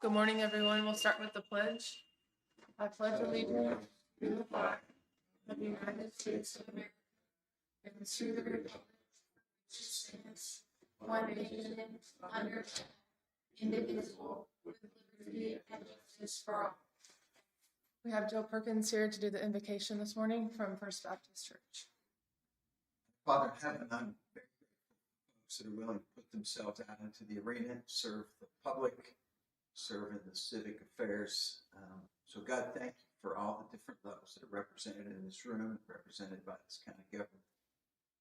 Good morning, everyone. We'll start with the pledge. I pledge allegiance to the flag of the United States of America and to the republic which stands one nation under God, indivisible, with liberty and justice for all. We have Joe Perkins here to do the invocation this morning from First Baptist Church. Father in heaven, I'm very grateful for folks that are willing to put themselves out into the arena, serve the public, serve in the civic affairs. So God, thank you for all the different levels that are represented in this room, represented by this county government.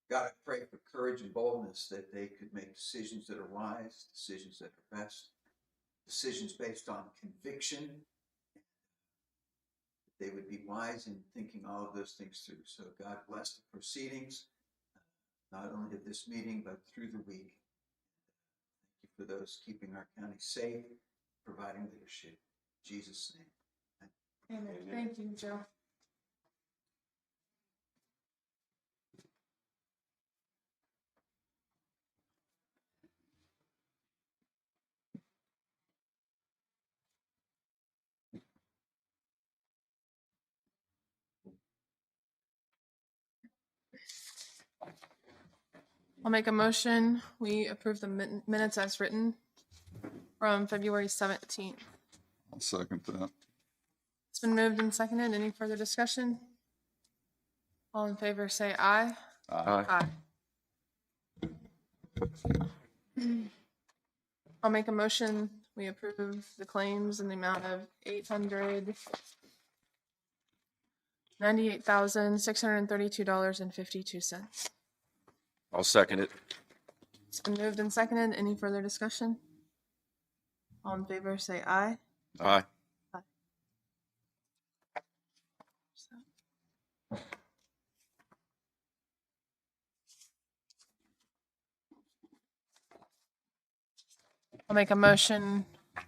God, I pray for courage and boldness that they could make decisions that are wise, decisions that are best, decisions based on conviction. They would be wise in thinking all of those things through. So God bless the proceedings, not only of this meeting, but through the week. Thank you for those keeping our county safe, providing leadership. In Jesus' name. Amen. Thank you, Joe. I'll make a motion. We approve the minutes as written from February 17th. I'll second that. It's been moved and seconded. Any further discussion? All in favor say aye. Aye. I'll make a motion. We approve the claims in the amount of $898,632.52. I'll second it. It's been moved and seconded. Any further discussion? All in favor say aye. Aye. I'll make a motion.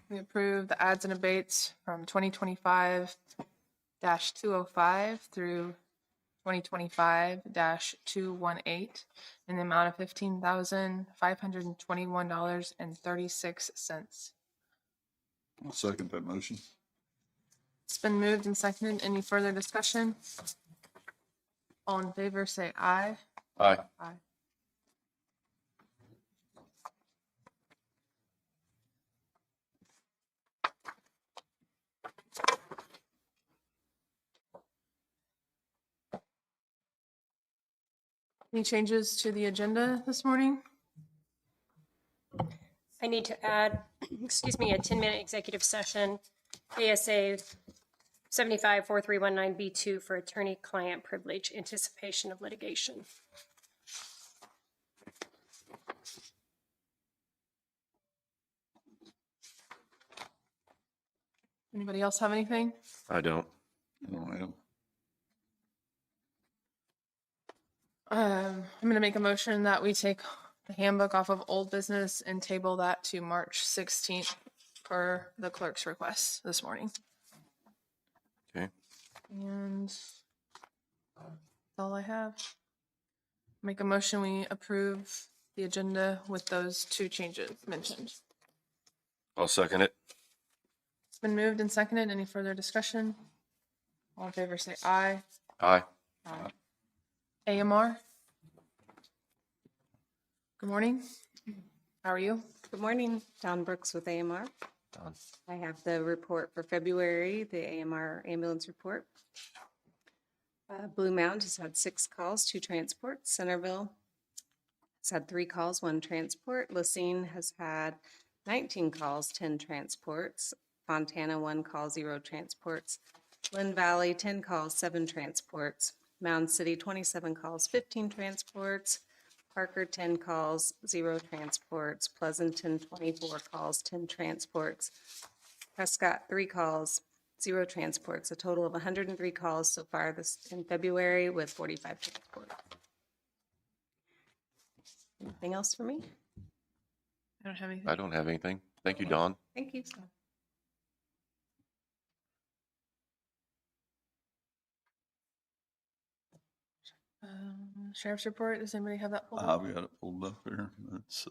We approve the adds and abates from 2025-205 through 2025-218 in the amount of $15,521.36. I'll second that motion. It's been moved and seconded. Any further discussion? All in favor say aye. Aye. Aye. Any changes to the agenda this morning? I need to add, a 10-minute executive session, ASA 754319B2 for attorney-client privilege, anticipation of litigation. Anybody else have anything? I don't. No, I don't. I'm going to make a motion that we take the handbook off of old business and table that to March 16th per the clerk's request this morning. Okay. And that's all I have. Make a motion we approve the agenda with those two changes mentioned. I'll second it. It's been moved and seconded. Any further discussion? All in favor say aye. Aye. Aye. AMR. Good morning. How are you? Good morning, Dawn Brooks with AMR. Done. I have the report for February, the AMR ambulance report. Blue Mountain has had 6 calls, 2 transports. Centerville has had 3 calls, 1 transport. Lacine has had 19 calls, 10 transports. Fontana, 1 call, 0 transports. Linn Valley, 10 calls, 7 transports. Mound City, 27 calls, 15 transports. Parker, 10 calls, 0 transports. Pleasanton, 24 calls, 10 transports. Prescott, 3 calls, 0 transports. A total of 103 calls so far this in February with 45 transports. Anything else for me? I don't have anything. I don't have anything. Thank you, Dawn. Thank you. Sheriff's report. Does anybody have that pulled up? I've got it pulled up here. It's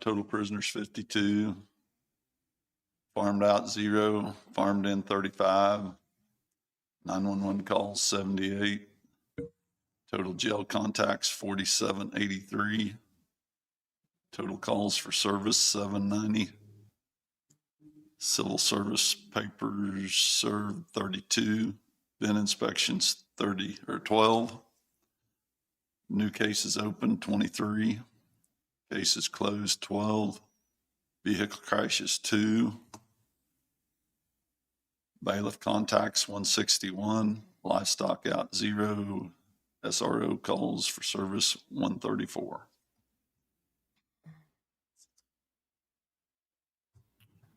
total prisoners 52. farmed out 0, farmed in 35, 911 calls 78, total jail contacts 4783, total calls for service 790, civil service papers served 32, bin inspections 12, new cases open 23, cases closed 12, vehicle crashes 2, bailiff contacts 161, livestock out 0, SRO calls for service 134.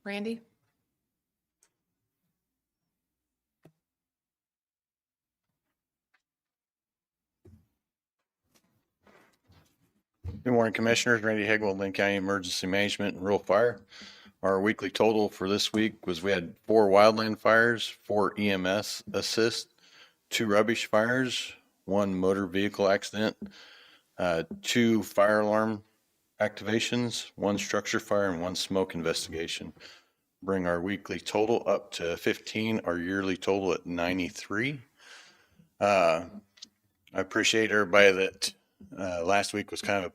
Randy? Good morning, Commissioners. Randy Higwell, Linn County Emergency Management and Rural Fire. Our weekly total for this week was we had 4 wildland fires, 4 EMS assist, 2 rubbish fires, 1 motor vehicle accident, 2 fire alarm activations, 1 structure fire, and 1 smoke investigation. Bring our weekly total up to 15, our yearly total at 93. I appreciate everybody that last week was kind of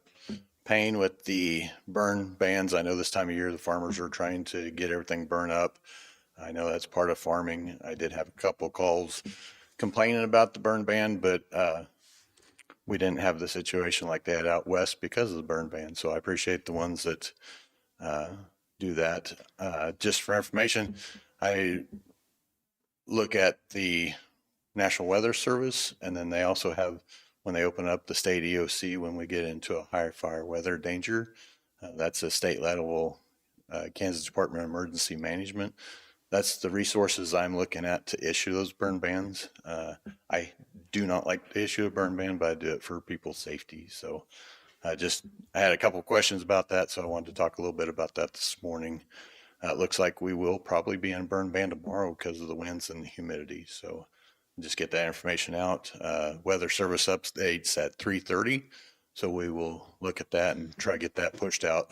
pain with the burn bans. I know this time of year the farmers are trying to get everything burned up. I know that's part of farming. I did have a couple of calls complaining about the burn ban, but we didn't have the situation like that out west because of the burn ban. So I appreciate the ones that do that. Just for information, I look at the National Weather Service, and then they also have, when they open up the state EOC, when we get into a high fire weather danger, that's a state level Kansas Department of Emergency Management. That's the resources I'm looking at to issue those burn bans. I do not like to issue a burn ban, but I do it for people's safety. So I had a couple of questions about that, so I wanted to talk a little bit about that this morning. It looks like we will probably be in burn ban tomorrow because of the winds and the humidity. So just get that information out. Weather service updates at 3:30. So we will look at that and try to get that pushed out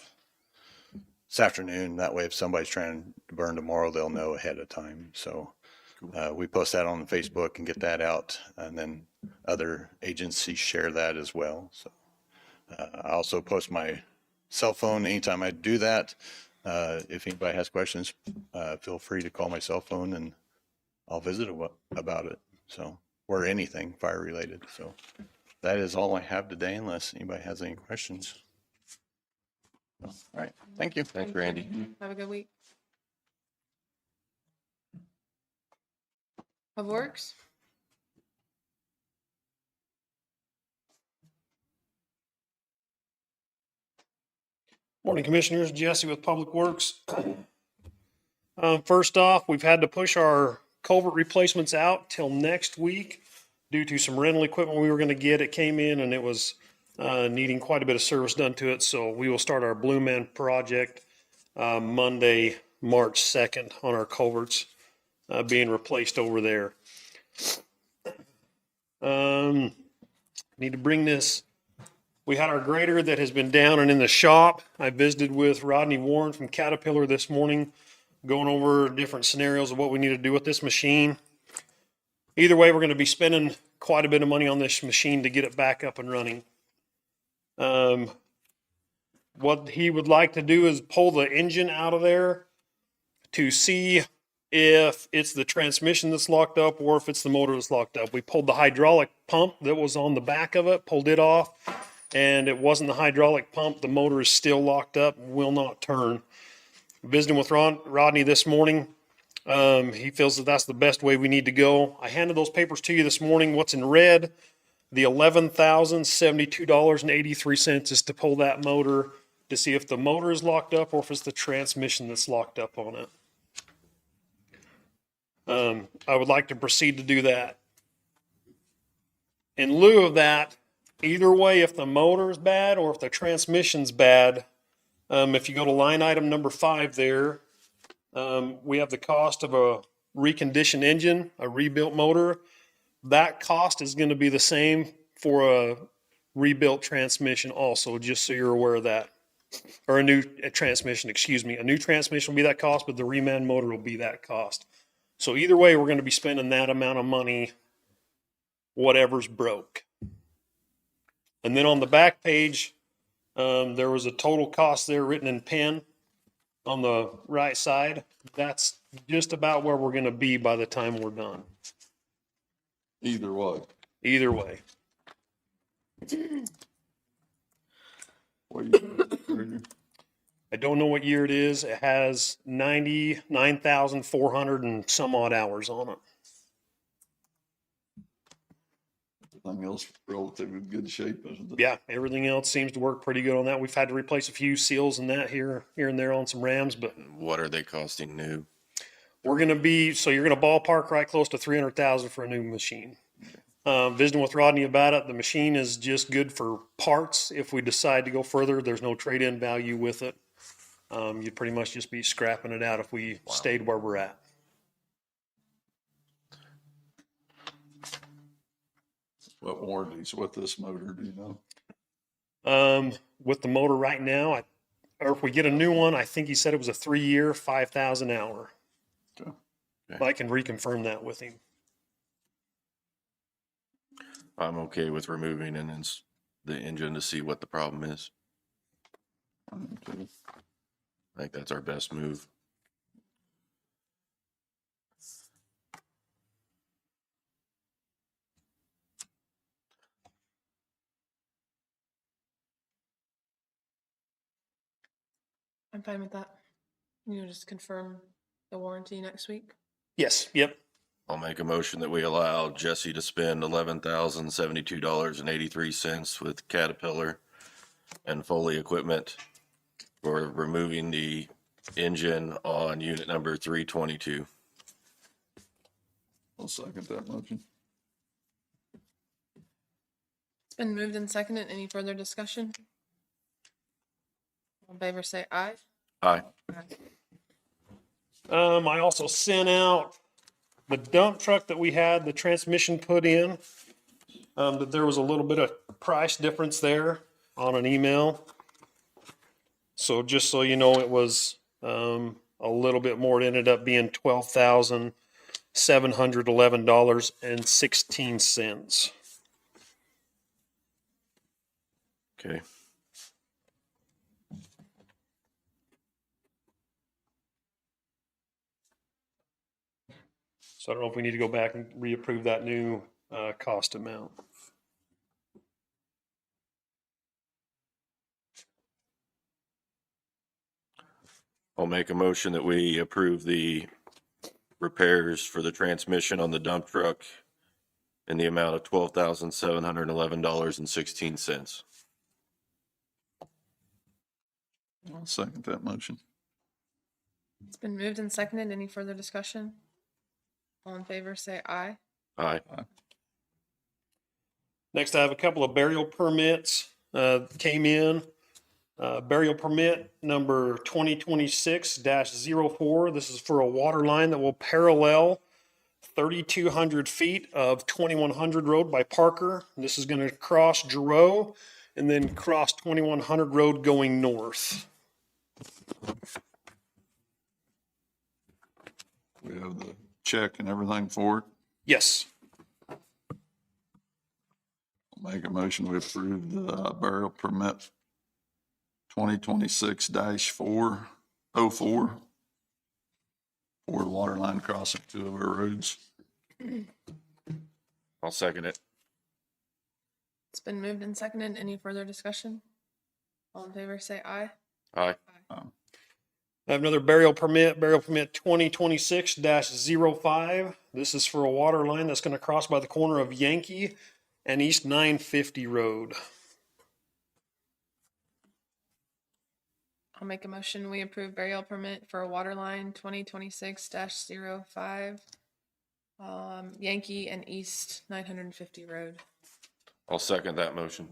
this afternoon. That way, if somebody's trying to burn tomorrow, they'll know ahead of time. So we post that on Facebook and get that out, and then other agencies share that as well. So I also post my cell phone anytime I do that. If anybody has questions, feel free to call my cell phone and I'll visit about it. So, or anything fire related. So that is all I have today, unless anybody has any questions. All right. Thank you. Thanks, Randy. Have a good week. Of Works? Morning, Commissioners. Jesse with Public Works. First off, we've had to push our culvert replacements out till next week due to some rental equipment we were going to get. It came in and it was needing quite a bit of service done to it. So we will start our Blue Man project Monday, March 2nd on our culverts being replaced over there. Need to bring this. We had our grader that has been down and in the shop. I visited with Rodney Warren from Caterpillar this morning, going over different scenarios of what we need to do with this machine. Either way, we're going to be spending quite a bit of money on this machine to get it back up and running. What he would like to do is pull the engine out of there to see if it's the transmission that's locked up or if it's the motor that's locked up. We pulled the hydraulic pump that was on the back of it, pulled it off, and it wasn't the hydraulic pump. The motor is still locked up and will not turn. Visiting with Rodney this morning, he feels that that's the best way we need to go. I handed those papers to you this morning. What's in red, the $11,072.83 is to pull that motor to see if the motor is locked up or if it's the transmission that's locked up on it. I would like to proceed to do that. In lieu of that, either way, if the motor is bad or if the transmission's bad, if you go to line item number 5 there, we have the cost of a reconditioned engine, a rebuilt motor. That cost is going to be the same for a rebuilt transmission also, just so you're aware of that. or a new transmission, excuse me. A new transmission will be that cost, but the reman motor will be that cost. So either way, we're going to be spending that amount of money, whatever's broke. And then on the back page, there was a total cost there written in pen on the right side. That's just about where we're going to be by the time we're done. Either way. Either way. What you- I don't know what year it is. It has 99,400 and some odd hours on it. Everything else relatively good shape, isn't it? Yeah, everything else seems to work pretty good on that. We've had to replace a few seals and that here and there on some Rams, but What are they costing new? we're going to be, so you're going to ballpark right close to 300,000 for a new machine. Visiting with Rodney about it, the machine is just good for parts. If we decide to go further, there's no trade-in value with it. You'd pretty much just be scrapping it out if we stayed where we're at. What warranties with this motor, do you know? With the motor right now, or if we get a new one, I think he said it was a 3-year, 5,000 hour. Okay. I can reconfirm that with him. I'm okay with removing the engine to see what the problem is. Okay. I think that's our best move. I'm fine with that. You just confirm the warranty next week. Yes, yep. I'll make a motion that we allow Jesse to spend $11,072.83 with Caterpillar and Foley equipment for removing the engine on unit number 322. I'll second that motion. It's been moved and seconded. Any further discussion? All in favor say aye. Aye. I also sent out the dump truck that we had the transmission put in. That there was a little bit of price difference there on an email. So just so you know, it was a little bit more. It ended up being $12,711.16. Okay. So I don't know if we need to go back and reapprove that new cost amount. I'll make a motion that we approve the repairs for the transmission on the dump truck in the amount of $12,711.16. I'll second that motion. It's been moved and seconded. Any further discussion? All in favor say aye. Aye. Next, I have a couple of burial permits came in. Burial permit number 2026-04. This is for a water line that will parallel 3,200 feet of 2100 road by Parker. This is going to cross Giroux and then cross 2100 road going north. We have the check and everything for it. Yes. I'll make a motion to approve the burial permit 2026-404 for the water line crossing two of our roads. I'll second it. It's been moved and seconded. Any further discussion? All in favor say aye. Aye. I have another burial permit 2026-05. This is for a water line that's going to cross by the corner of Yankee and East 950 Road. I'll make a motion. We approve burial permit for a water line 2026-05. Yankee and East 950 Road. I'll second that motion.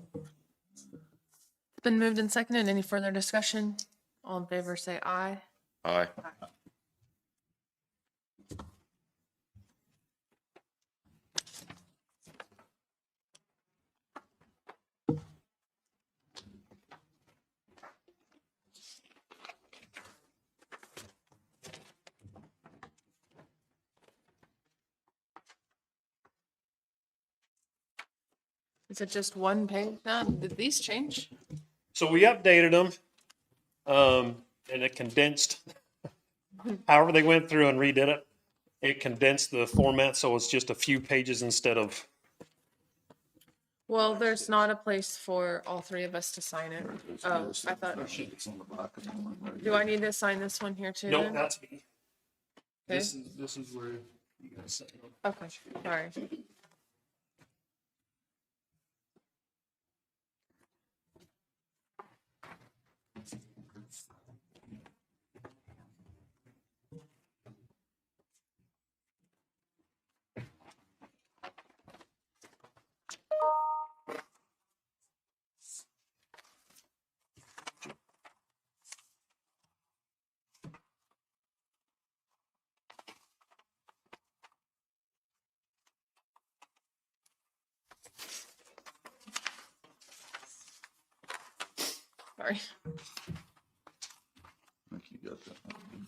It's been moved and seconded. Any further discussion? All in favor say aye. Aye. Is it just one page now? Did these change? So we updated them, and it condensed, however they went through and redid it. It condensed the format, so it's just a few pages instead of, Well, there's not a place for all three of us to sign it. Oh, I thought, It's on the back of the one right do I need to sign this one here too? no, then? that's me. Okay. This is where you guys sign them. Okay, sorry. Sorry. I think you got that one.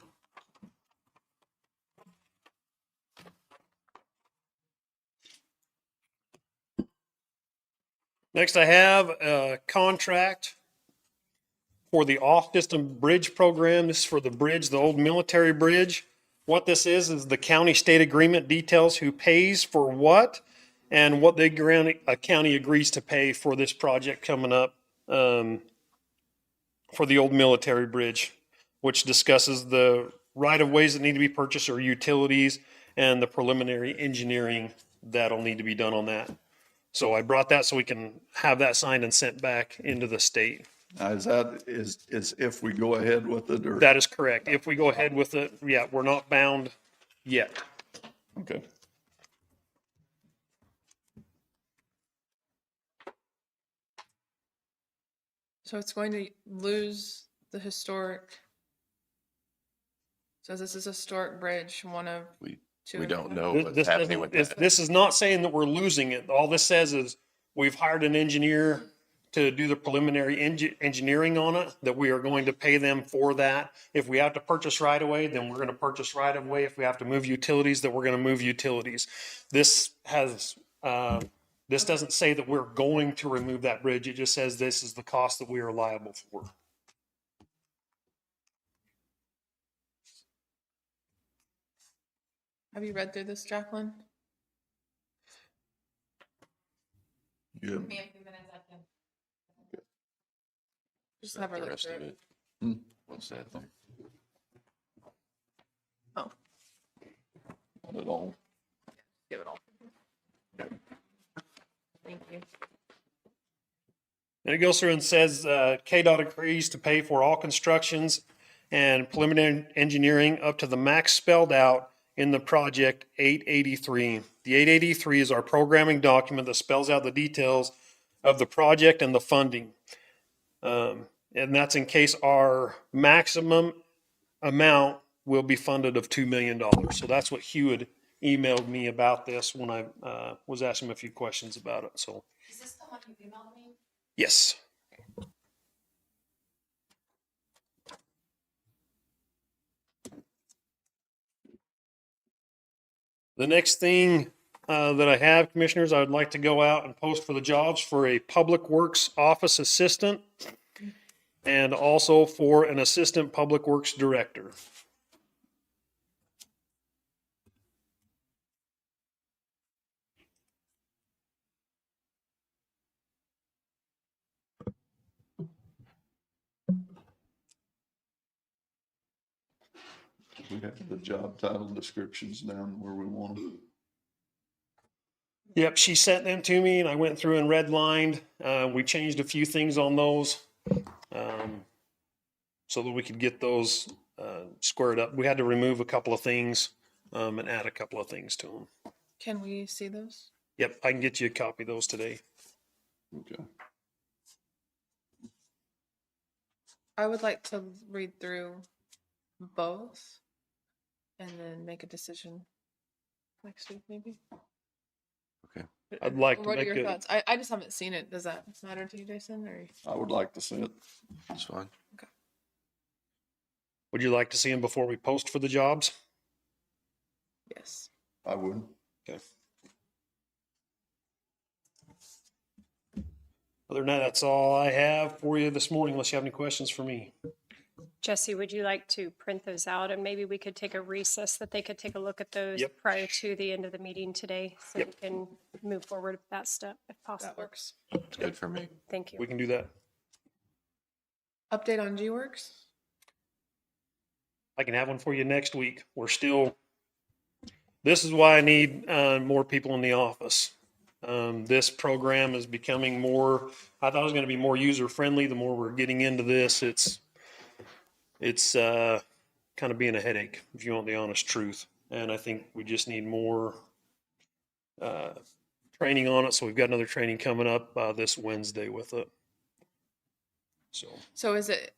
Next, I have a contract for the off-system bridge program. This is for the bridge, the old military bridge. What this is the county state agreement details who pays for what and what the county agrees to pay for this project coming up for the old military bridge, which discusses the right-of-ways that need to be purchased or utilities and the preliminary engineering that'll need to be done on that. So I brought that so we can have that signed and sent back into the state. Now, is if we go ahead with it or? That is correct. If we go ahead with it, yeah, we're not bound yet. Okay. So it's going to lose the historic. So this is a historic bridge, one of We two. we in don't the- know This what's happening with doesn't- that. this is not saying that we're losing it. All this says is we've hired an engineer to do the preliminary engineering on it, that we are going to pay them for that. If we have to purchase right away, then we're going to purchase right away. If we have to move utilities, then we're going to move utilities. This has, this doesn't say that we're going to remove that bridge. It just says this is the cost that we are liable for. Have you read through this, Jacqueline? Yeah. Just have her The look rest through of it. it. Hmm. What's that? Oh, Not at all. give it all. Thank you. And it goes through and says, KDOT agrees to pay for all constructions and preliminary engineering up to the max spelled out in the project 883. The 883 is our programming document that spells out the details of the project and the funding. And that's in case our maximum amount will be funded of $2 million. So that's what Hugh had emailed me about this when I was asking him a few questions about it. So, Is this the one you emailed me? yes. The next thing that I have, commissioners, I would like to go out and post for the jobs for a public works office assistant and also for an assistant public works director. We have the job title descriptions down where we want them. Yep, she sent them to me and I went through and redlined. We changed a few things on those so that we could get those squared up. We had to remove a couple of things and add a couple of things to them. Can we see those? Yep, I can get you a copy of those today. Okay. I would like to read through both and then make a decision next week, maybe. Okay. I'd like to What are make your a, thoughts? I just haven't seen it. Does that matter to you, Jason? Or I would like to see it. That's fine. would you like to see them before we post for the jobs? yes. I would. Okay. Other than that, that's all I have for you this morning, unless you have any questions for me. Jesse, would you like to print those out and maybe we could take a recess that they could take a look at those Yep. prior to the end of the meeting today? So we can move forward with that step if possible. That works. It's good for me. Thank you. We can do that. Update on G-Works? I can have one for you next week. This is why I need more people in the office. This program is becoming more, I thought it was going to be more user-friendly. The more we're getting into this, it's kind of being a headache, if you want the honest truth. And I think we just need more training on it. So we've got another training coming up this Wednesday with it. So is it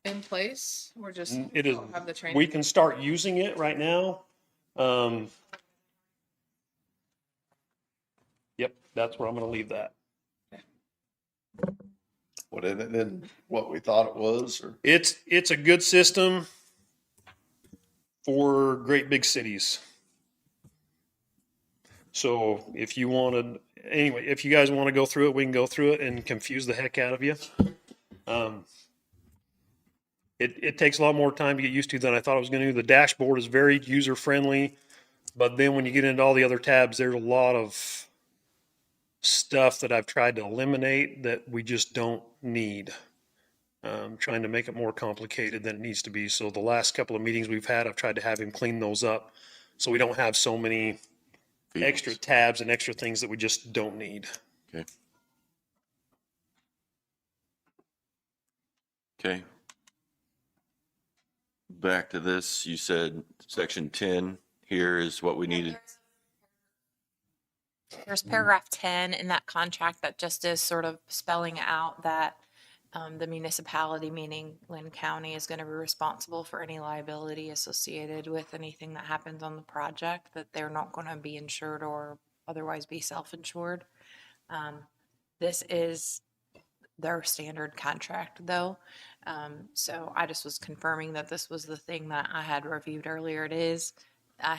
in place? We're just It is. don't have the training. We can start using it right now. Yep, that's where I'm going to leave that. What is it then? What we thought it was, or? It's a good system for great big cities. So if you if you guys want to go through it, we can go through it and confuse the heck out of you. It takes a lot more time to get used to than I thought it was going to. The dashboard is very user friendly, but then when you get into all the other tabs, there's a lot of stuff that I've tried to eliminate that we just don't need. Trying to make it more complicated than it needs to be. So the last couple of meetings we've had, I've tried to have him clean those up so we don't have so many extra tabs and extra things that we just don't need. Okay. Okay. Back to this, you said section 10 here is what we needed. There's paragraph 10 in that contract that just is sort of spelling out that the municipality, meaning Linn County, is going to be responsible for any liability associated with anything that happens on the project, that they're not going to be insured or otherwise be self-insured. This is their standard contract though. So I just was confirming that this was the thing that I had reviewed earlier. It is. I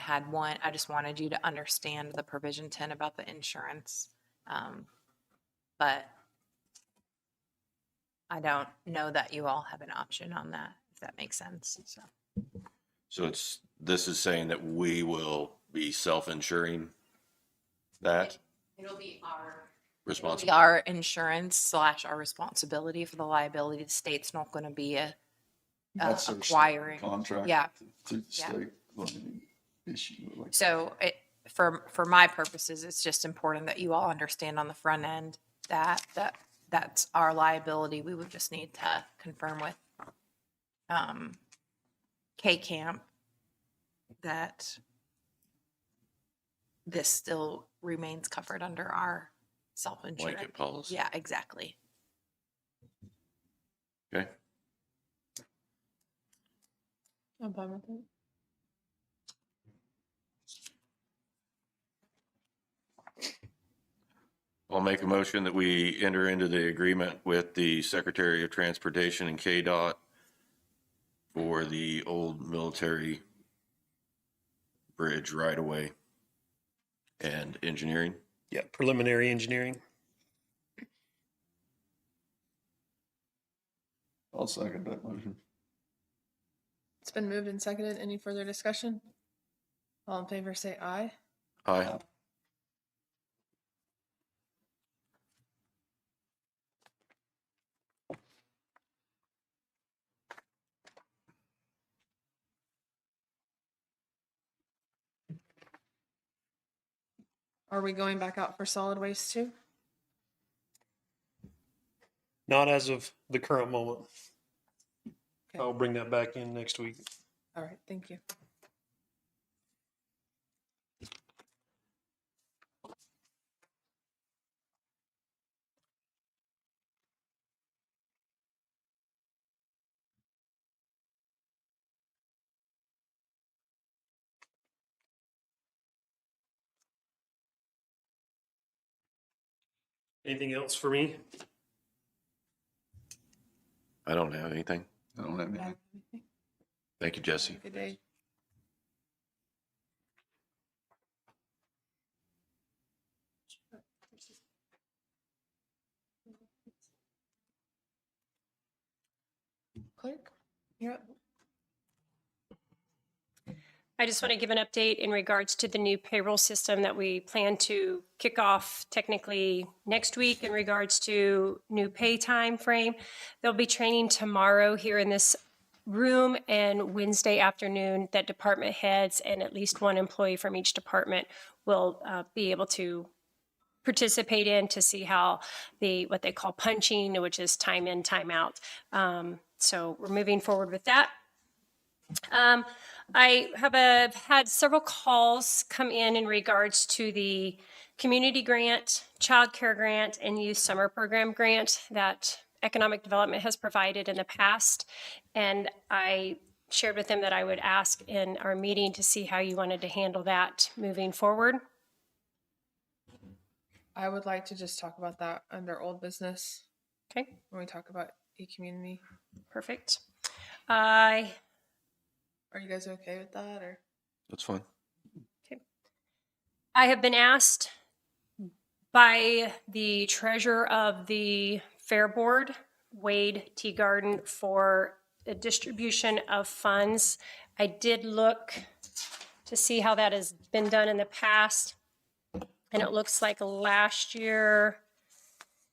just wanted you to understand the provision 10 about the insurance. But I don't know that you all have an option on that, if that makes sense. So this is saying that we will be self-insuring that It'll be responsible. our insurance / our responsibility for the liability. The state's not going to be That's their acquiring. contract. Yeah. Through the Yeah. state. Issue. Like, So for my purposes, it's just important that you all understand on the front end that that's our liability. We would just need to confirm with K-Camp that this still remains covered under our self-insurance. Blanket policy. Yeah, exactly. Okay. I'm fine with it. I'll make a motion that we enter into the agreement with the Secretary of Transportation and KDOT for the old military bridge right away and engineering. Yeah, preliminary engineering. I'll second that motion. It's been moved and seconded. Any further discussion? All in favor, say aye. Aye. Are we going back out for solid waste too? Not as of the current moment. Okay. I'll bring that back in next week. All right, thank you. Anything else for me? I don't have anything. I don't have any. Bye. Thank you, Jesse. Good day. Clerk, you're up. I just want to give an update in regards to the new payroll system that we plan to kick off technically next week in regards to new pay time frame. There'll be training tomorrow here in this room, and Wednesday afternoon that department heads and at least one employee from each department will be able to participate in to see how what they call punching, which is time in, time out. So we're moving forward with that. I have had several calls come in regards to the community grant, child care grant, and youth summer program grant that economic development has provided in the past. And I shared with them that I would ask in our meeting to see how you wanted to handle that moving forward. I would like to just talk about that under old business Okay, when we talk about e-community. perfect. Are you guys okay with that, or? That's fine. I have been asked by the treasurer of the Fair Board, Wade Teagarden, for a distribution of funds. I did look to see how that has been done in the past. And it looks like last year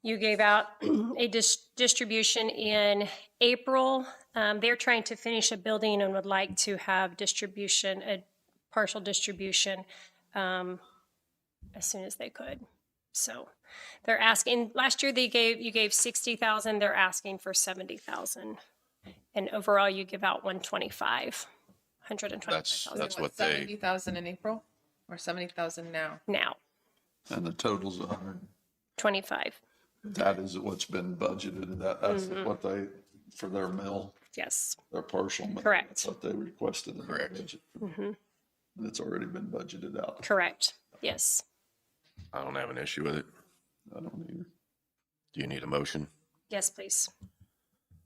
you gave out a distribution in April. They're trying to finish a building and would like to have distribution, a partial distribution as soon as they could. So they're asking, last year you gave 60,000, they're asking for 70,000. And overall you give out 125,000. That's what they, 70,000 in April, or 70,000 now? Now, And the total's 100. 25, That is what's been budgeted. That's what they, for their mill, yes, their partial mill. Correct. That's what they requested in their Correct. budget. And it's already been budgeted out. correct, yes. I don't have an issue with it. I don't either. Do you need a motion? Yes, please.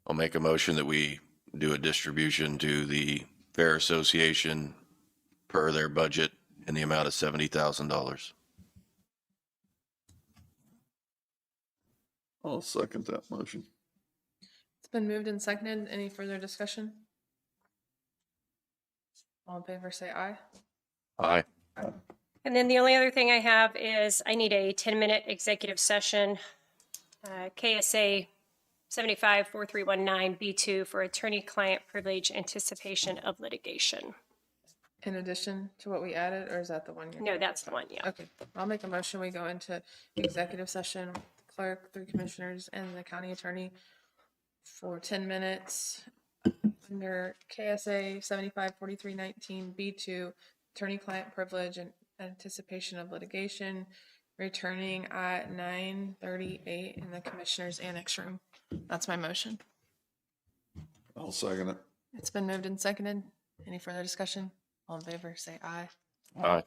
I'll make a motion that we do a distribution to the Fair Association per their budget in the amount of $70,000. I'll second that motion. It's been moved and seconded. Any further discussion? All in favor, say aye. Aye. And then the only other thing I have is I need a 10-minute executive session, KSA 754319B2 for attorney-client privilege anticipation of litigation. In addition to what we added, or is that the one? No, that's the one, yeah. Okay, I'll make a motion. We go into executive session, clerk, 3 commissioners, and the county attorney for 10 minutes under KSA 754319B2, attorney-client privilege and anticipation of litigation, returning at 9:38 in the commissioner's annex room. That's my motion. I'll second it. It's been moved and seconded. Any further discussion? All in favor, say aye. Aye.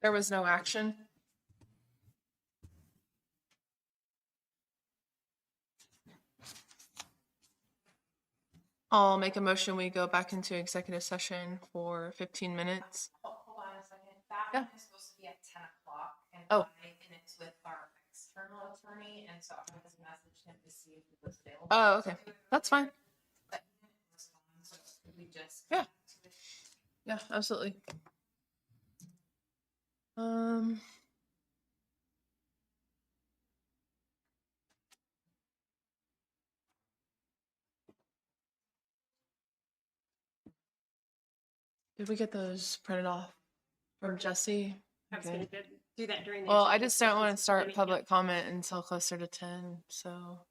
There was no action. I'll make a motion. We go back into executive session for 15 minutes. Hold on a second. That Yeah. one is supposed to be at 10 o'clock. And Oh. and it's with our external attorney. And so I was messaged him to see if he was available. Oh, okay. That's fine. But he didn't respond, so could we just. Yeah. Yeah, absolutely. Did we get those printed off from Jesse? I was Okay. going to do that during the. Well, I executive just don't session, want to so start maybe- public comment until closer to 10. So,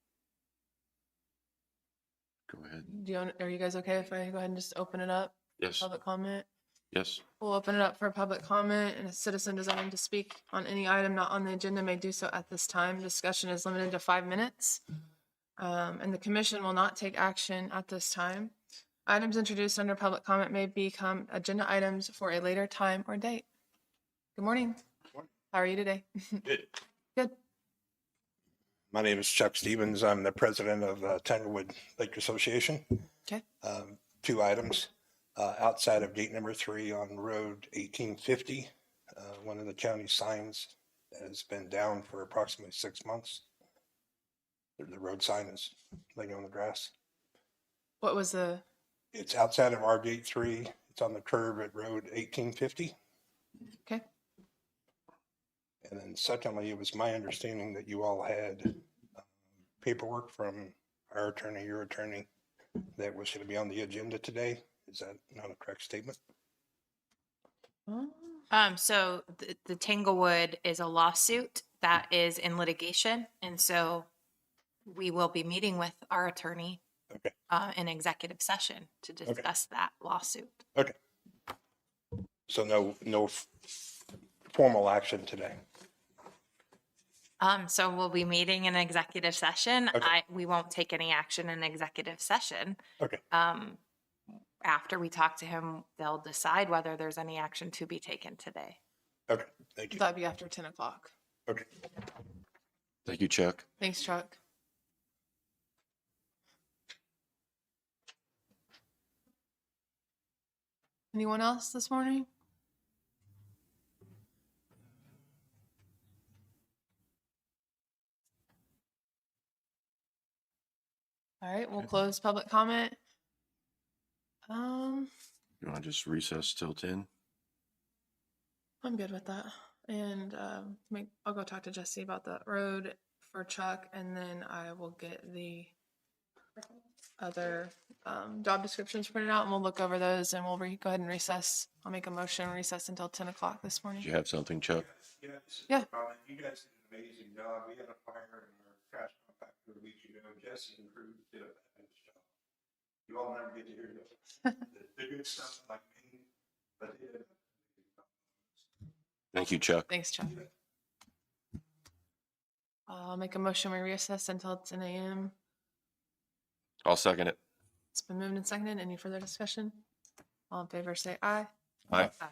Go ahead. are you guys okay if I go ahead and just open it up? Yes, Public comment. yes. We'll open it up for public comment, and a citizen desiring to speak on any item not on the agenda may do so at this time. Discussion is limited to 5 minutes. And the commission will not take action at this time. Items introduced under public comment may become agenda items for a later time or date. Good morning. How are you today? Good. Good. My name is Chuck Stevens. I'm the president of Tanglewood Lake Association. Okay. 2 items. Outside of gate number 3 on Road 1850, one of the county signs has been down for approximately 6 months. The road sign is laying on the grass. What was the, It's outside of our gate 3. It's on the curve at Road 1850. okay. And then secondly, it was my understanding that you all had paperwork from our attorney, your attorney, that was going to be on the agenda today. Is that not a correct statement? So the Tanglewood is a lawsuit that is in litigation. And so we will be meeting with our attorney Okay. in executive session to discuss that lawsuit. Okay. So no formal action today. So we'll be meeting in executive session. Okay. We won't take any action in executive session. Okay. After we talk to him, they'll decide whether there's any action to be taken today. Okay. Thank you. That'd be after 10 o'clock. Okay. Thank you, Chuck. Thanks, Chuck. Anyone else this morning? All right, we'll close public comment. You want to just recess till 10? I'm good with that. And I'll go talk to Jesse about the road for Chuck, and then I will get the other job descriptions printed out, and we'll look over those, and we'll go ahead and recess. I'll make a motion and recess until 10 o'clock this morning. Did you have something, Chuck? Yes. Yeah. You guys did an amazing job. We had a fire in our trash compactor a week ago. Jesse and crew did a fabulous job. You all never get to hear the good stuff like me, but they did. Thank you, Chuck. Thanks, Chuck. I'll make a motion we reassess until 10 a.m. I'll second it. It's been moved and seconded. Any further discussion? All in favor, say aye. Aye. Aye.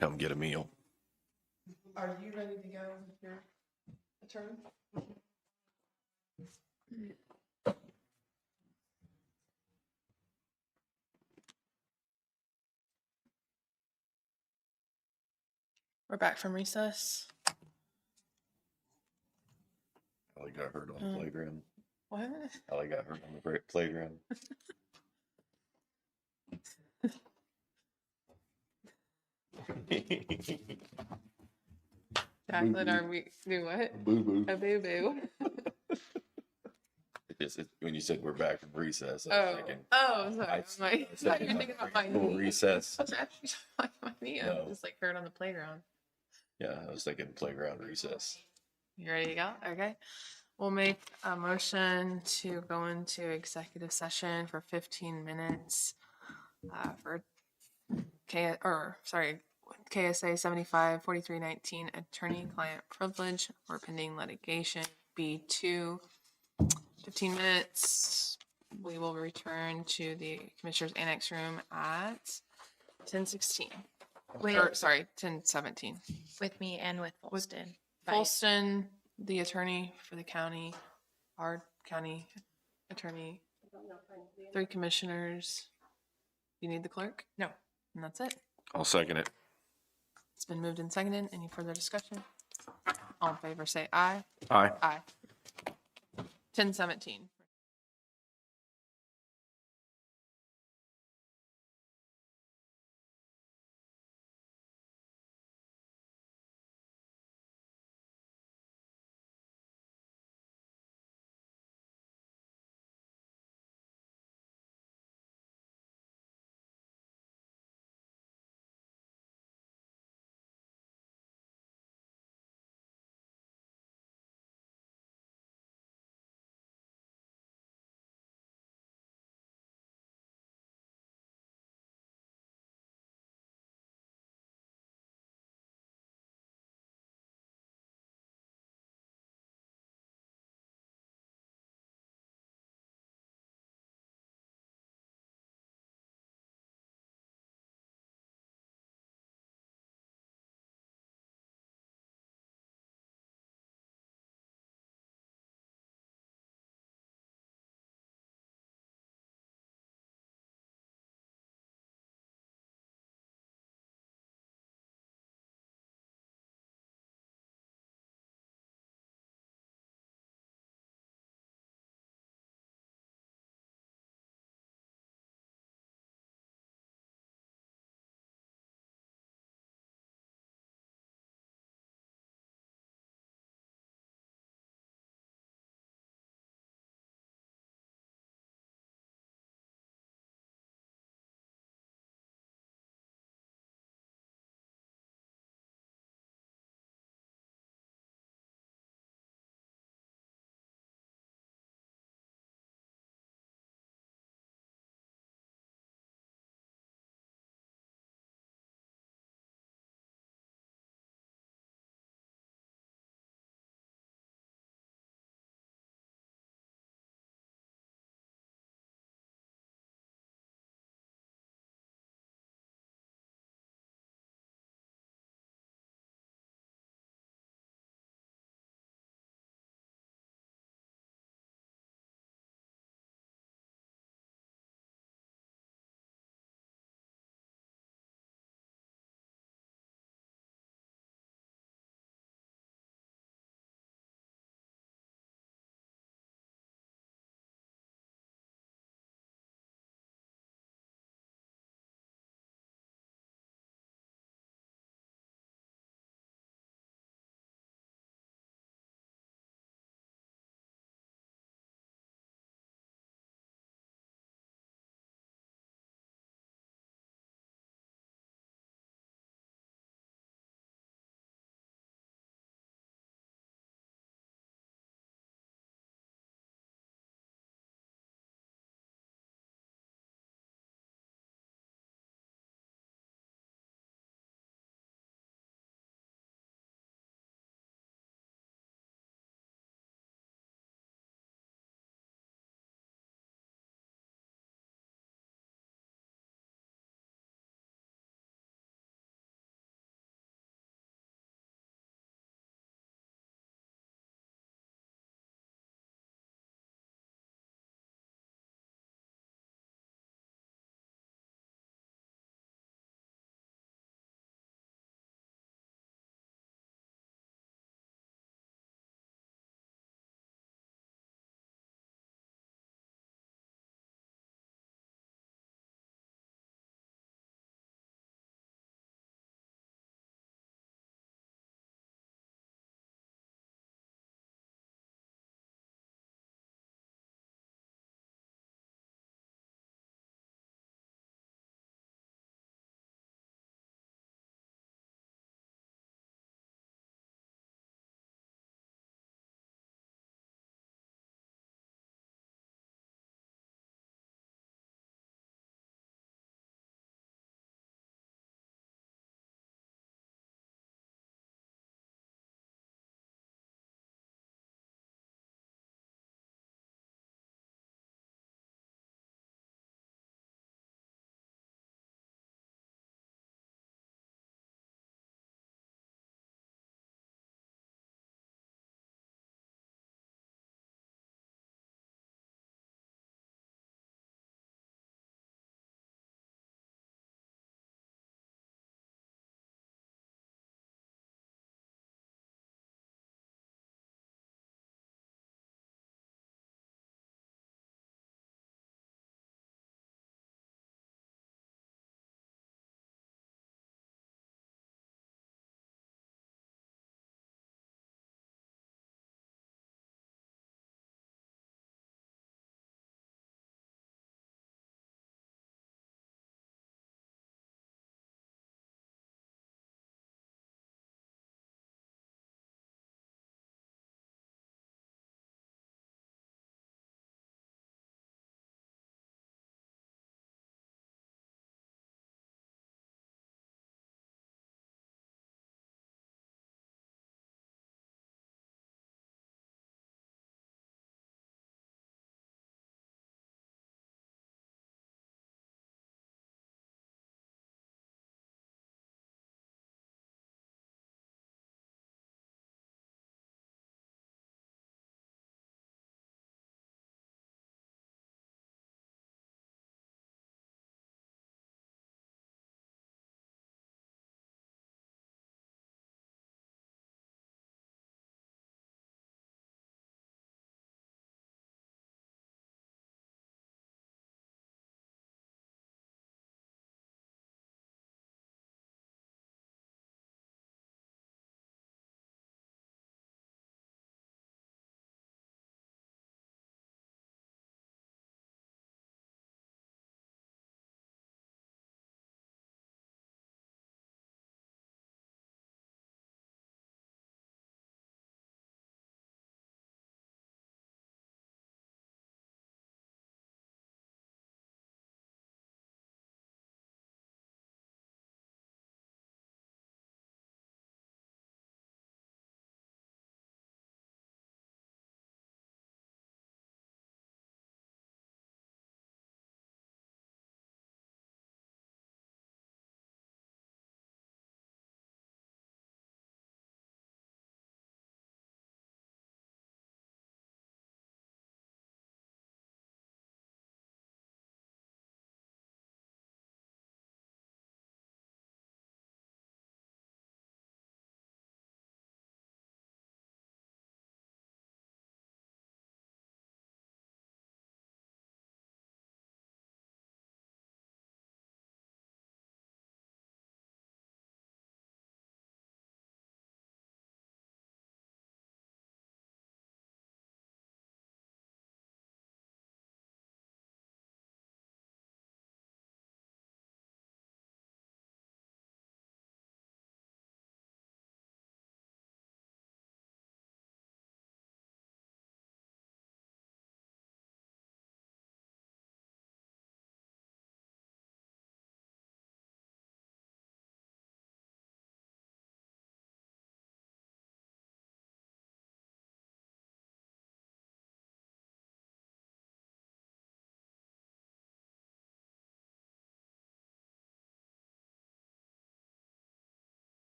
come get a meal. Are you ready to go with your attorney? We're back from recess. Ellie got hurt on the playground. What? Ellie got hurt on the playground. Jacqueline, are we do what? Boo-boo. A boo boo. When you said we're back from recess, I was Oh, thinking. oh, sorry. I I'm like, I thought you were thinking about my full knee. recess. I was actually talking about my knee. No. I'm just like hurt on the playground. Yeah, I was thinking playground recess. You ready to go? Okay. We'll make a motion to go into executive session for 15 minutes for KSA 75-4319 attorney-client privilege or pending litigation. B2, 15 minutes. We will return to the Commissioner's Annex Room at 10:16. Or, sorry, 10:17. With me and with With Folston. Folston, the attorney for the county, our county attorney, 3 commissioners. You need the clerk? No. And that's it. I'll second it. It's been moved and seconded. Any further discussion? All in favor, say aye. Aye. Aye. 10:17.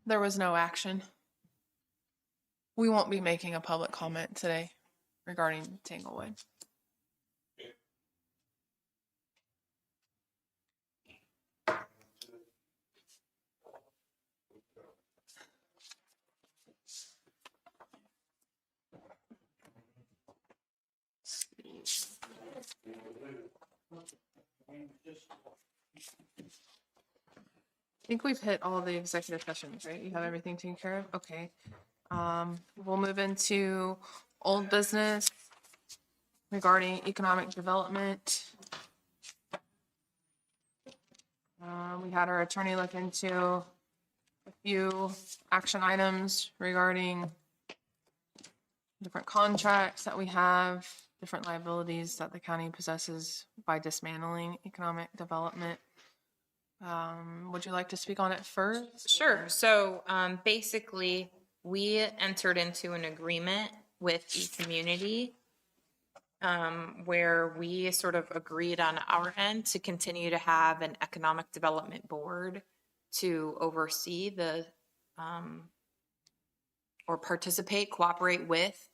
There was no action. We won't be making a public comment today regarding Tanglewood. I think we've hit all the executive sessions, right? You have everything taken care of? Okay. We'll move into old business regarding economic development. We had our attorney look into a few action items regarding different contracts that we have, different liabilities that the county possesses by dismantling economic development. Would you like to speak on it first? Sure. So basically, we entered into an agreement with eCommunity where we sort of agreed on our end to continue to have an economic development board to oversee the or participate, cooperate with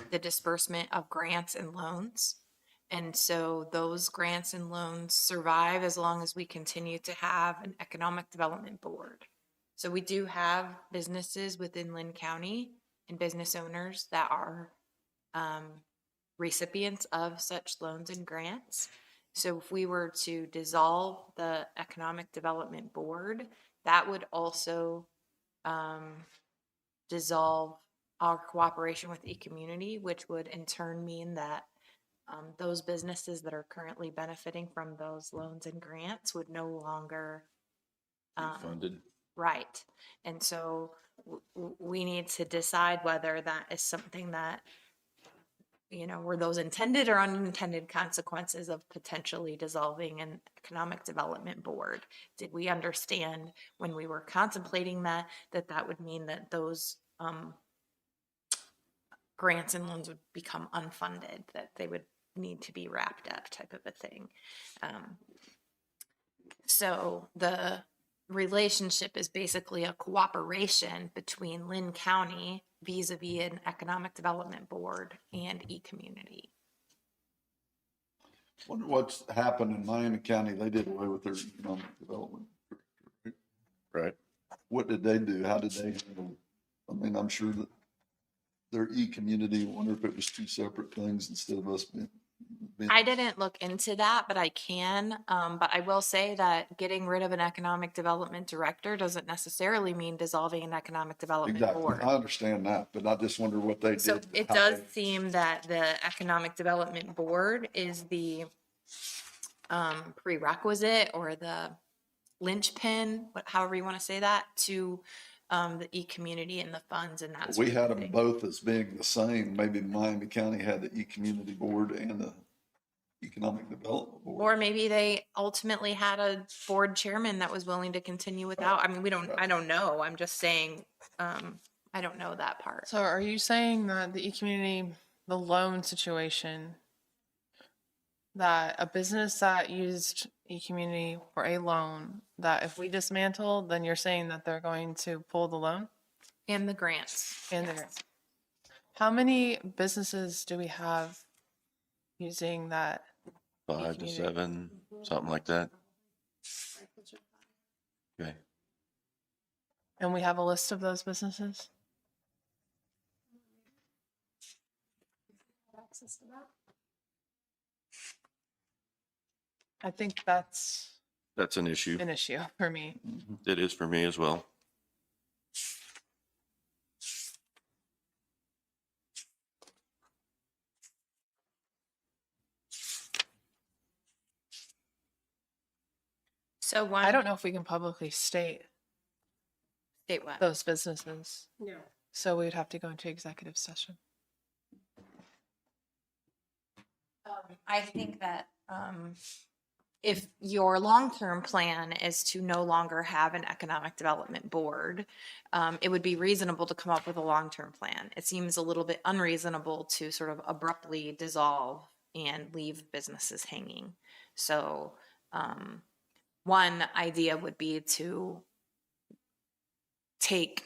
the disbursement of grants and loans. And so those grants and loans survive as long as we continue to have an economic development board. So we do have businesses within Linn County and business owners that are recipients of such loans and grants. So if we were to dissolve the economic development board, that would also dissolve our cooperation with eCommunity, which would in turn mean that those businesses that are currently benefiting from those loans and grants would no longer Funded. right. And so we need to decide whether that is something that, you know, were those intended or unintended consequences of potentially dissolving an economic development board? Did we understand when we were contemplating that that would mean that those grants and loans would become unfunded, that they would need to be wrapped up, type of a thing? So the relationship is basically a cooperation between Linn County vis-a-vis an economic development board and eCommunity. Wonder what's happened in Miami County. They did away with their economic development. Right. What did they do? How did they handle? I mean, I'm sure that their e-community, wonder if it was two separate things instead of us being. I didn't look into that, but I can. But I will say that getting rid of an economic development director doesn't necessarily mean dissolving an economic development Exactly. board. I understand that, but I just wonder what they did. So it how does they- seem that the economic development board is the prerequisite or the linchpin, however you want to say that, to the e-community and the funds and that sort We of had them thing. both as being the same. Maybe Miami County had the e-community board and the economic development board. Or maybe they ultimately had a board chairman that was willing to continue without. I mean, I don't know. I'm just saying, I don't know that part. So are you saying that the e-community, the loan situation, that a business that used e-community for a loan, that if we dismantle, then you're saying that they're going to pull the loan? And the grants. And the Yes. grants. How many businesses do we have using that? 5 to eCommunity. 7, something like that. Okay. And we have a list of those businesses? I think that's That's an issue. an issue for me. It is for me as well. So I don't know if we can publicly state State what? those businesses. No. So we would have to go into executive session. I think that if your long-term plan is to no longer have an economic development board, it would be reasonable to come up with a long-term plan. It seems a little bit unreasonable to sort of abruptly dissolve and leave businesses hanging. So, one idea would be to take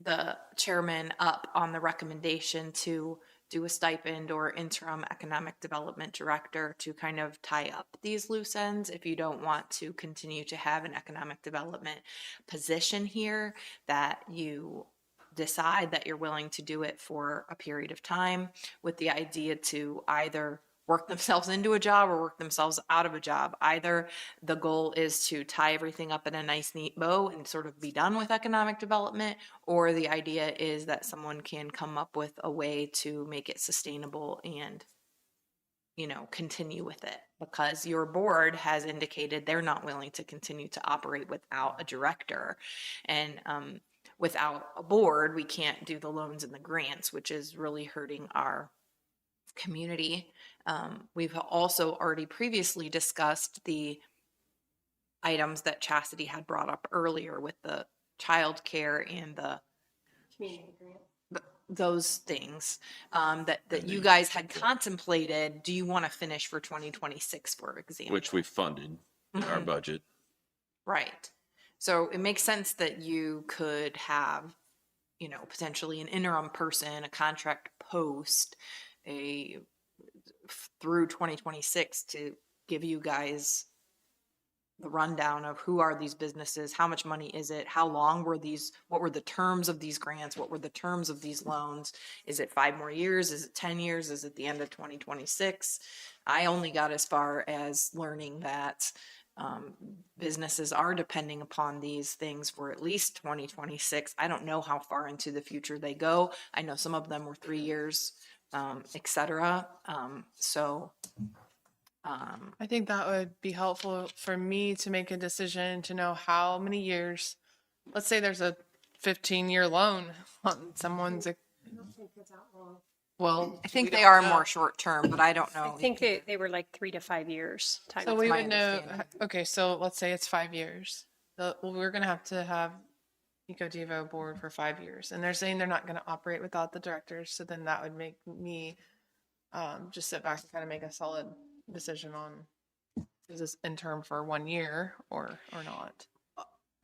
the chairman up on the recommendation to do a stipend or interim economic development director to kind of tie up these loose ends. If you don't want to continue to have an economic development position here, that you decide that you're willing to do it for a period of time with the idea to either work themselves into a job or work themselves out of a job. Either the goal is to tie everything up in a nice, neat bow and sort of be done with economic development, or the idea is that someone can come up with a way to make it sustainable and, you know, continue with it, because your board has indicated they're not willing to continue to operate without a director. And without a board, we can't do the loans and the grants, which is really hurting our community. We've also already previously discussed the items that Chastity had brought up earlier with the childcare and the those things that you guys had contemplated. Do you want to finish for 2026, for example? Which we funded in our budget. Right. So it makes sense that you could have, you know, potentially an interim person, a contract post, through 2026 to give you guys the rundown of who are these businesses, how much money is it, how long were these, what were the terms of these grants, what were the terms of these loans, is it 5 more years, is it 10 years, is it the end of 2026? I only got as far as learning that businesses are depending upon these things for at least 2026. I don't know how far into the future they go. I know some of them were 3 years, etc. I think that would be helpful for me to make a decision to know how many years. Let's say there's a 15-year loan on someone's. Well, I think we they don't are know. more short term, but I don't know. I think they were like 3 to 5 years. Time. So we my would know. understanding. Okay, so let's say it's 5 years. Well, we're going to have EcoDevo board for 5 years, and they're saying they're not going to operate without the directors. So then that would make me just sit back and kind of make a solid decision on, is this interim for 1 year or not?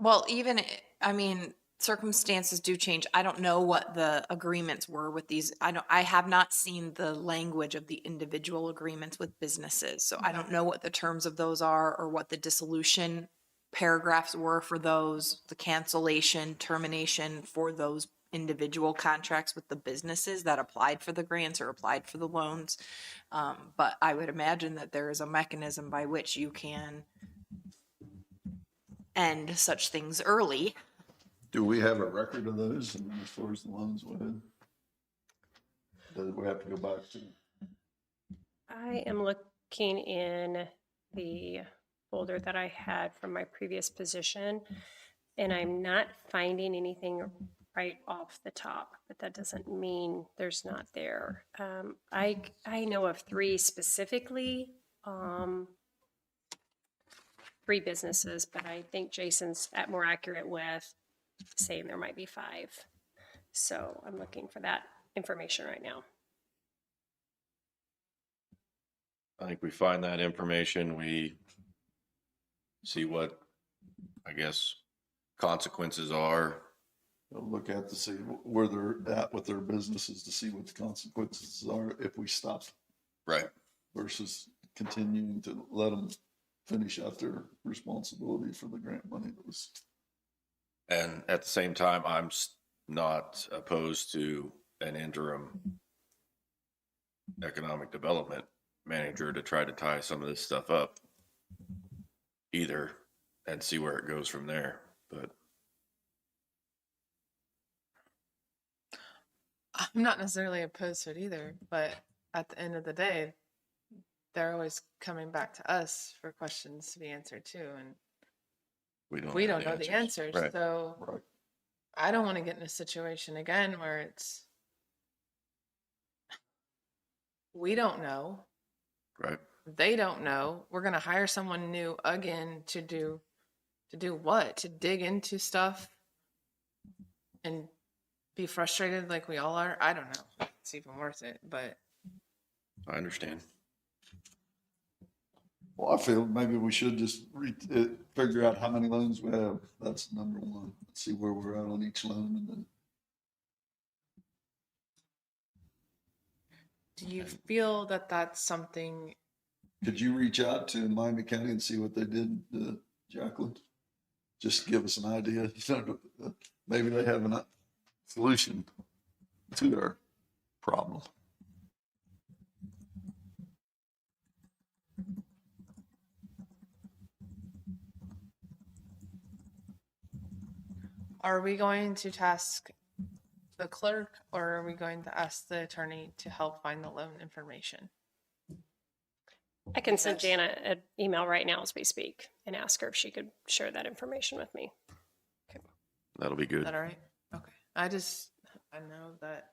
Well, even, I mean, circumstances do change. I don't know what the agreements were with these. I have not seen the language of the individual agreements with businesses. So I don't know what the terms of those are or what the dissolution paragraphs were for those, the cancellation, termination for those individual contracts with the businesses that applied for the grants or applied for the loans. But I would imagine that there is a mechanism by which you can end such things early. Do we have a record of those, and as far as the loans went? Does we have to go back to? I am looking in the folder that I had from my previous position, and I'm not finding anything right off the top, but that doesn't mean there's not there. I know of 3 specifically, 3 businesses, but I think Jason's more accurate with saying there might be 5. So I'm looking for that information right now. I think we find that information, we see what, I guess, consequences are. Look at to see where they're at with their businesses, to see what the consequences are if we stop Right. versus continuing to let them finish out their responsibility for the grant money that was. And at the same time, I'm not opposed to an interim economic development manager to try to tie some of this stuff up either and see where it goes from there. But I'm not necessarily opposed to it either, but at the end of the day, they're always coming back to us for questions to be answered too, and we don't know the answers. Right. So Right. I don't want to get in a situation again where we don't know. Right. They don't know. We're gonna hire someone new again to do what? To dig into stuff and be frustrated like we all are? I don't know. if It's even worth it, but I understand. Well, I feel maybe we should just figure out how many loans we have. That's number one. See where we're at on each loan and then. do you feel that that's something? Could you reach out to Miami County and see what they did, Jacqueline? Just give us an idea. Maybe they have a solution to their problem. Are we going to task the clerk or are we going to ask the attorney to help find the loan information? I can send Jana an email right now as we speak and ask her if she could share that information with me. That'll be Is good. that all right? Okay. I know that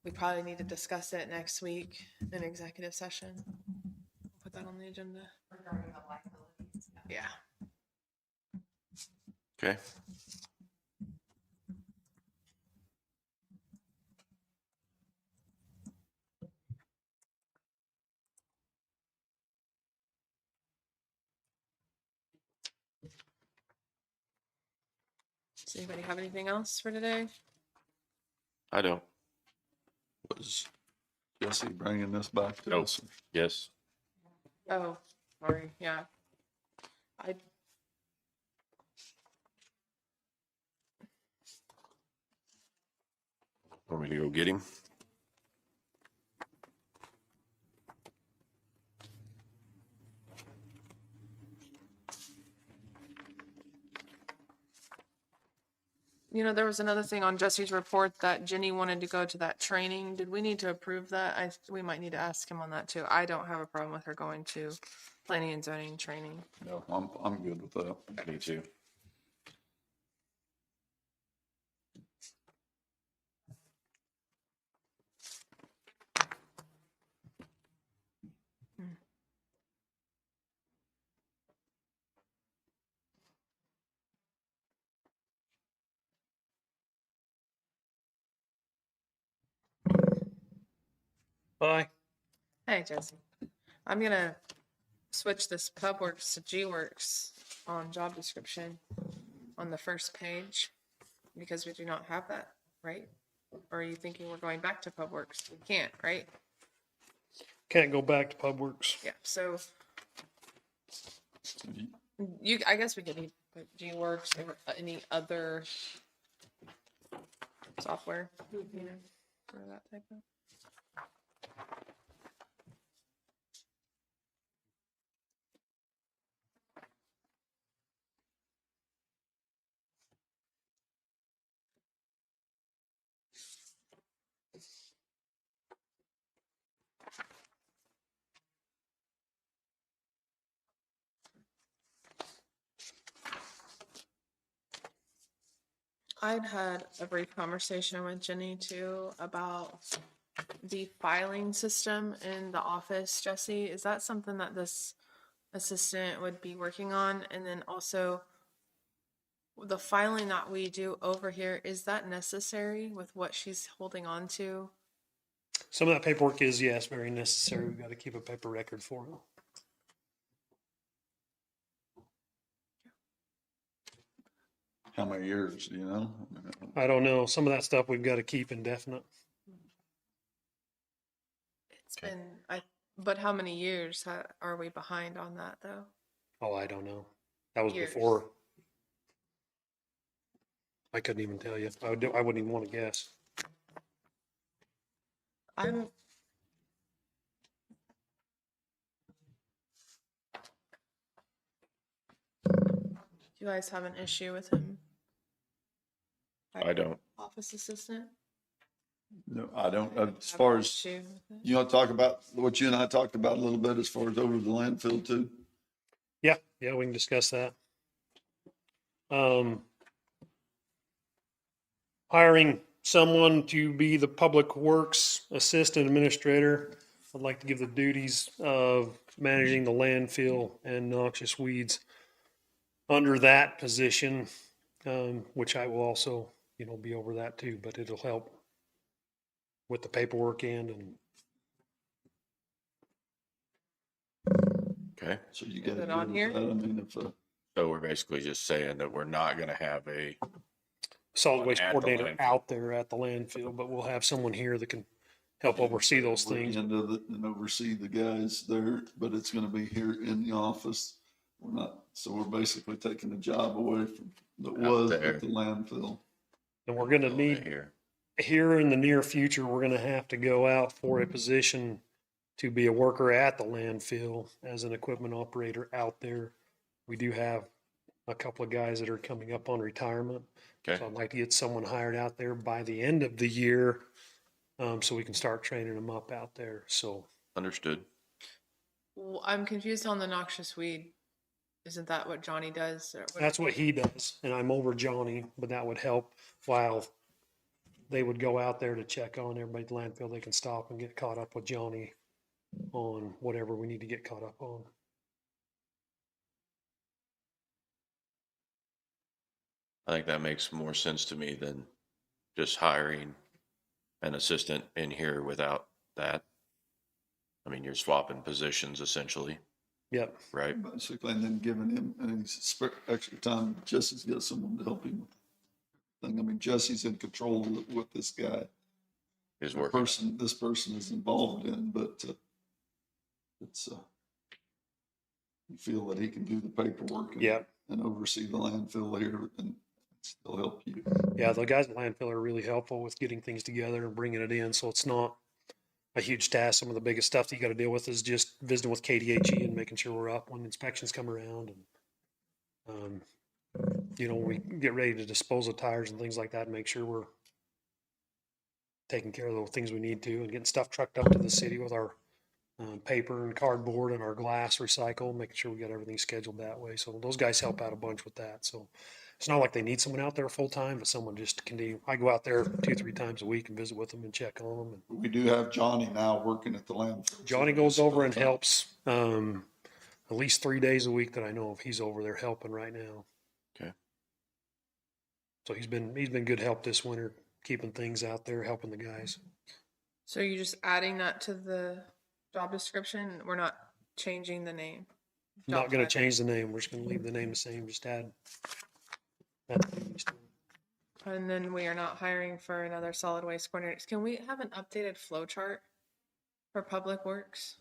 we probably need to discuss it next week in executive session. Put that on the agenda. Yeah. Okay. Does anybody have anything else for today? I don't. Was Jesse bringing this back to Nope. us? Yes. Oh, sorry. Yeah. Want me to go get him? There was another thing on Jesse's report that Jenny wanted to go to that training. Did we need to approve that? We might need to ask him on that too. I don't have a problem with her going to planning and zoning training. No, I'm good with that. Me too. Bye. Hey, Jesse. I'm gonna switch this PubWorks to GWorks on job description on the first page because we do not have that, right? Or are you thinking we're going back to PubWorks? We can't, right? Can't go back to PubWorks. Yeah, so I guess we could put GWorks or any other software, for that type of. I'd had a brief conversation with Jenny too about the filing system in the office. Jesse, is that something that this assistant would be working on? And then also the filing that we do over here, is that necessary with what she's holding on to? Some of that paperwork is, yes, very necessary. We've got to keep a paper record for it. How many years, do you know? I don't know. Some of that stuff we've got to keep indefinite. It's been, but how many years are we behind on that though? Oh, I don't know. That was Years. before. I couldn't even tell you. I wouldn't even want to guess. Do you guys have an issue with him? I don't. Office assistant? No, I don't. As Have far an as, issue with it? you want to talk about what you and I talked about a little bit as far as over the landfill too? Yeah, we can discuss that. Hiring someone to be the public works assistant administrator I'd like to give the duties of managing the landfill and noxious weeds under that position, which I will also, be over that too, but it'll help with the paperwork and Okay, So you Is gotta it on give here? that, I mean, if, so we're basically just saying that we're not gonna have a, solid waste At the coordinator landfill. out there at the landfill, but we'll have someone here that can help oversee those look things. into it and oversee the guys there, but it's gonna be here in the office. We're not, so we're basically taking the job away from, that was there. at the landfill. And we're gonna over need, here. here in the near future, we're gonna have to go out for a position to be a worker at the landfill as an equipment operator out there. We do have a couple of guys that are coming up on retirement. Okay, So I'd like to get someone hired out there by the end of the year, so we can start training them up out there. So understood. Well, I'm confused on the noxious weed. Isn't that what Johnny does? Or what- that's what he does, and I'm over Johnny, but that would help while they would go out there to check on everybody at the landfill. They can stop and get caught up with Johnny on whatever we need to get caught up on. I think that makes more sense to me than just hiring an assistant in here without that. I mean, you're swapping positions essentially, Yep. right? Basically, and then giving him any extra time, Jesse's got someone to help him. I mean, Jesse's in control of what this guy, Is the working. person, this person is involved in, but, it's, you feel that he can do the paperwork and, Yep. and oversee the landfill here and still help you. Yeah, the guys at landfill are really helpful with getting things together and bringing it in, so it's not a huge task. Some of the biggest stuff that you got to deal with is just visiting with KDHE and making sure we're up when inspections come around. And, when we get ready to dispose of tires and things like that, make sure we're taking care of the things we need to and getting stuff trucked up to the city with our paper and cardboard and our glass recycle, making sure we got everything scheduled that way. So those guys help out a bunch with that. So it's not like they need someone out there full time, but someone just can do. I go out there 2-3 times a week and visit with them and check on them. And We do have Johnny now working at the landfill. Johnny goes over and helps at least 3 days a week that I know of. He's over there helping right now. Okay. So he's been good help this winter, keeping things out there, helping the guys. So you're just adding that to the job description? We're not changing the name? Not Job going to title. change the name. We're just going to leave the name the same. Just add. And then we are not hiring for another solid waste coordinator. Can we have an updated flow chart for Public Works?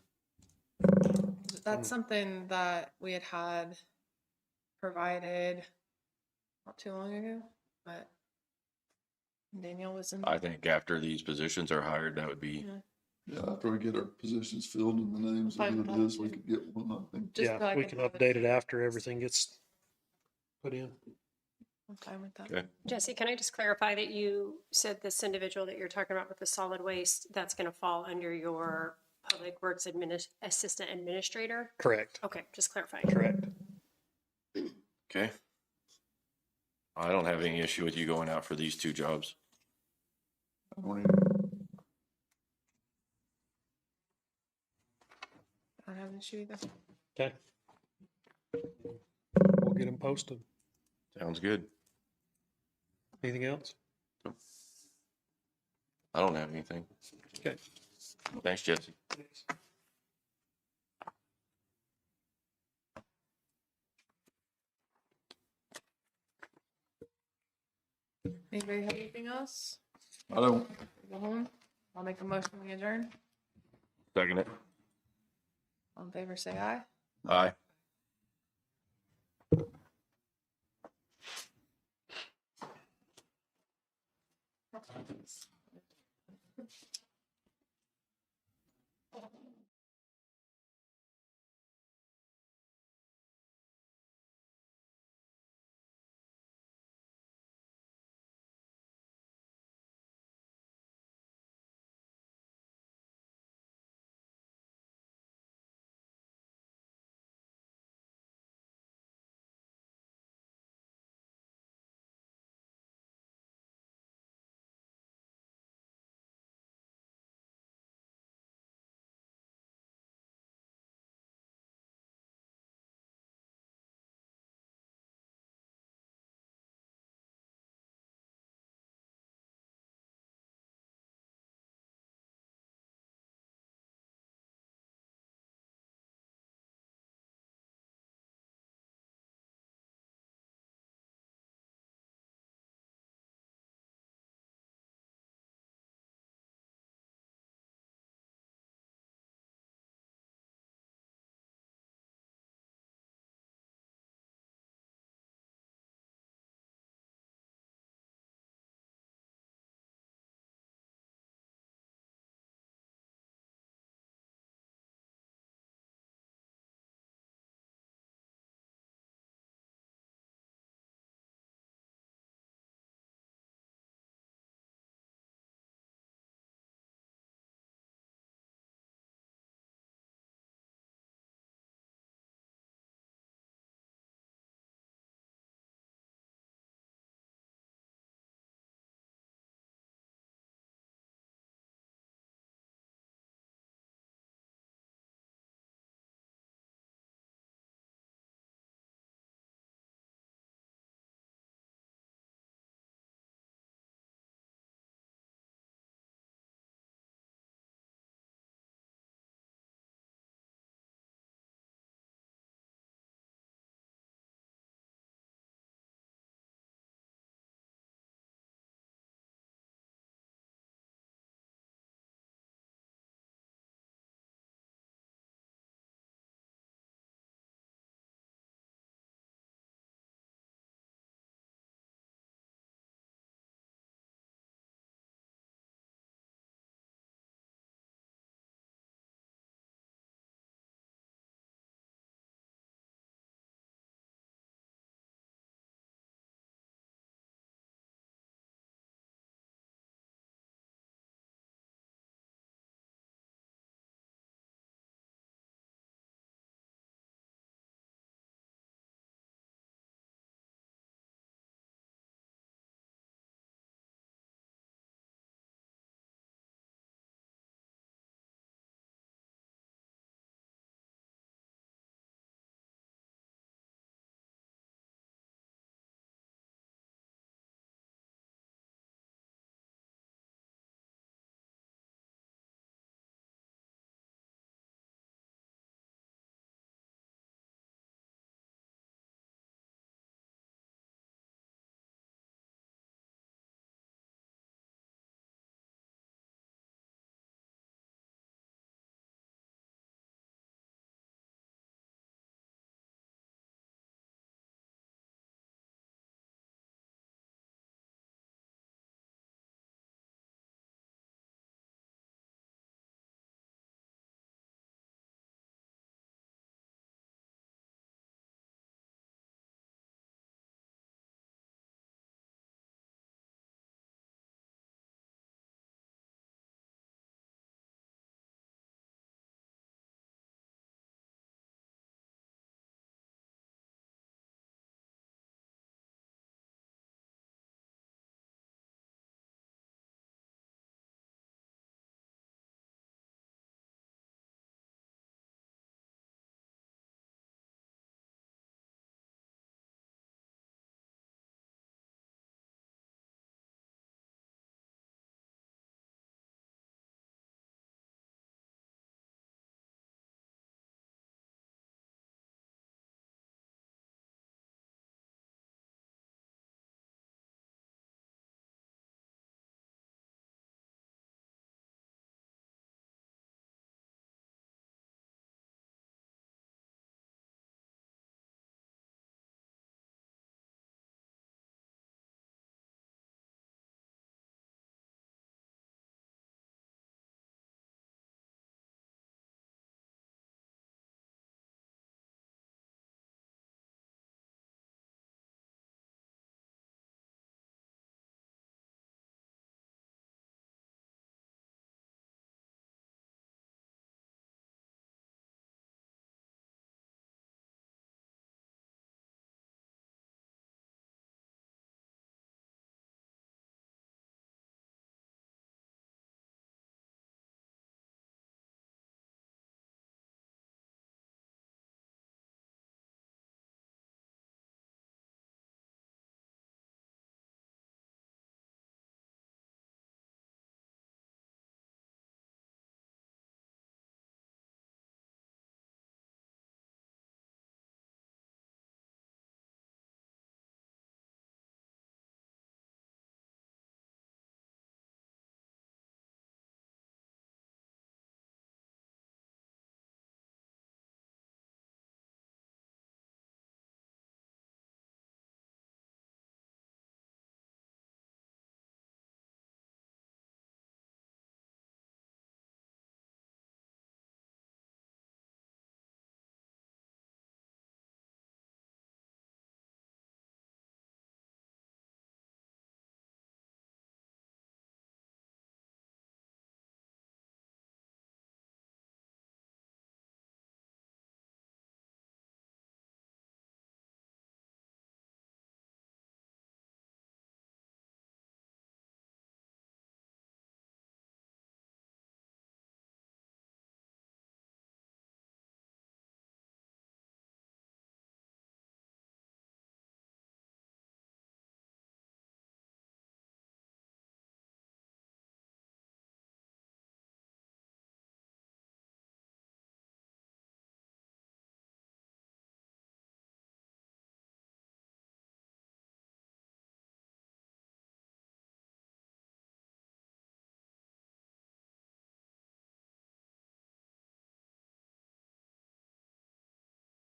That's something that we had provided not too long ago, but Danielle was in. I think after these positions are hired, that would be, Yeah, after we get our positions filled and the names of who it is, we could get one, I think. Just so Yeah, I we can can have it. update it after everything gets put in. I'm fine with that. okay. Jesse, can I just clarify that you said this individual that you're talking about with the solid waste, that's going to fall under your Public Works Assistant Administrator? Correct. Okay, just clarifying. Correct. Okay. I don't have any issue with you going out for these two jobs. I don't even- I don't have an issue either. Okay. We'll get them posted. Sounds good. Anything else? I don't have anything. Okay. Thanks, Jesse. Anybody have anything else? I don't, Go home. I'll make a motion we adjourn. Second it. All in favor, say aye. Aye.